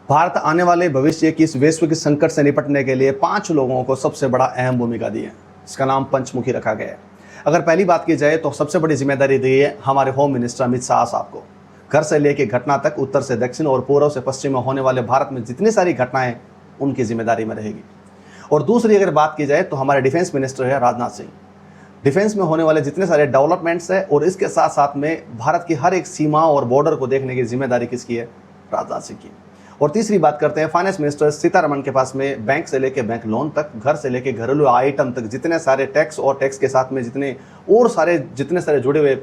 भारत आने वाले भविष्य की इस वैश्विक संकट से निपटने के लिए 5 लोगों को सबसे बड़ा अहम भूमिका दी है। इसका नाम पंचमुखी रखा गया है। अगर पहली बात की जाए तो सबसे बड़ी जिम्मेदारी दी है हमारे होम मिनिस्टर अमित शाह साहब को। घर से लेकर घटना तक, उत्तर से दक्षिण और पूर्व से पश्चिम में होने वाले भारत में जितनी सारी घटनाएं उनकी जिम्मेदारी में रहेगी। और दूसरी अगर बात की जाए तो हमारे डिफेंस मिनिस्टर है राजनाथ सिंह। डिफेंस में होने वाले जितने सारे डेवलपमेंट्स है और इसके साथ साथ में भारत की हर एक सीमा और बॉर्डर को देखने की जिम्मेदारी किसकी है? राजनाथ सिंह की। और तीसरी बात करते हैं फाइनेंस मिनिस्टर सीतारमण के पास में बैंक से लेकर बैंक लोन तक, घर से लेकर घरेलू आइटम तक जितने सारे टैक्स और टैक्स के साथ में जितने सारे जुड़े हुए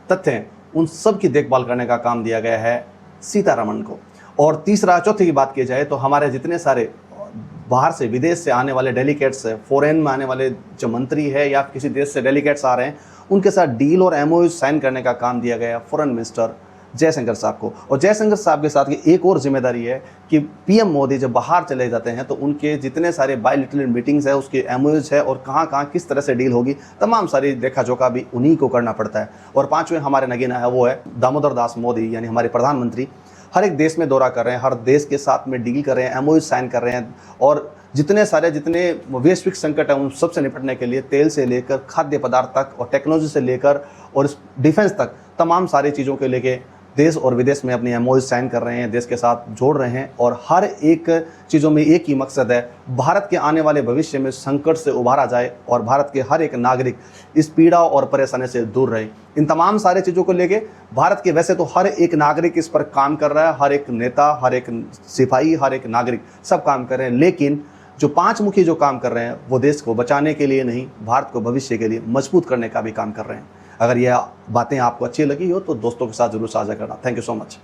तथ्य हैं उन सब की देखभाल करने का काम दिया गया है सीतारमण को। और चौथी की बात की जाए तो हमारे जितने सारे बाहर से विदेश से आने वाले डेलीगेट्स है, फॉरेन में आने वाले जो मंत्री है या किसी देश से डेलीगेट्स आ रहे हैं उनके साथ डील और एमओयू साइन करने का काम दिया गया फॉरेन मिनिस्टर जयशंकर साहब को। और जयशंकर साहब के साथ की एक और जिम्मेदारी है कि पीएम मोदी जब बाहर चले जाते हैं तो उनके जितने सारे बायलैटरल मीटिंग्स है, उसके एमओयूज है और कहाँ किस तरह से डील होगी, तमाम सारी देखा जोखा भी उन्हीं को करना पड़ता है। और 5वें हमारे नगीना है वो है दामोदर दास मोदी, यानी हमारे प्रधानमंत्री। हर एक देश में दौरा कर रहे हैं, हर देश के साथ में डील कर रहे हैं, एमओयू साइन कर रहे हैं और जितने वैश्विक संकट है उन सबसे निपटने के लिए तेल से लेकर खाद्य पदार्थ तक और टेक्नोलॉजी से लेकर और डिफेंस तक तमाम सारी चीज़ों के लेके देश और विदेश में अपनी एमओयू साइन कर रहे हैं, देश के साथ जोड़ रहे हैं। और हर एक चीज़ों में एक ही मकसद है, भारत के आने वाले भविष्य में संकट से उभारा जाए और भारत के हर एक नागरिक इस पीड़ा और परेशानी से दूर रहे। इन तमाम सारे चीज़ों को लेके भारत के वैसे तो हर एक नागरिक इस पर काम कर रहा है, हर एक नेता, हर एक सिपाही, हर एक नागरिक सब काम कर रहे हैं। लेकिन जो 5 मुखी जो काम कर रहे हैं वो देश को बचाने के लिए नहीं, भारत को भविष्य के लिए मजबूत करने का भी काम कर रहे हैं। अगर यह बातें आपको अच्छी लगी हो तो दोस्तों के साथ जरूर साझा करना। Thank you so much.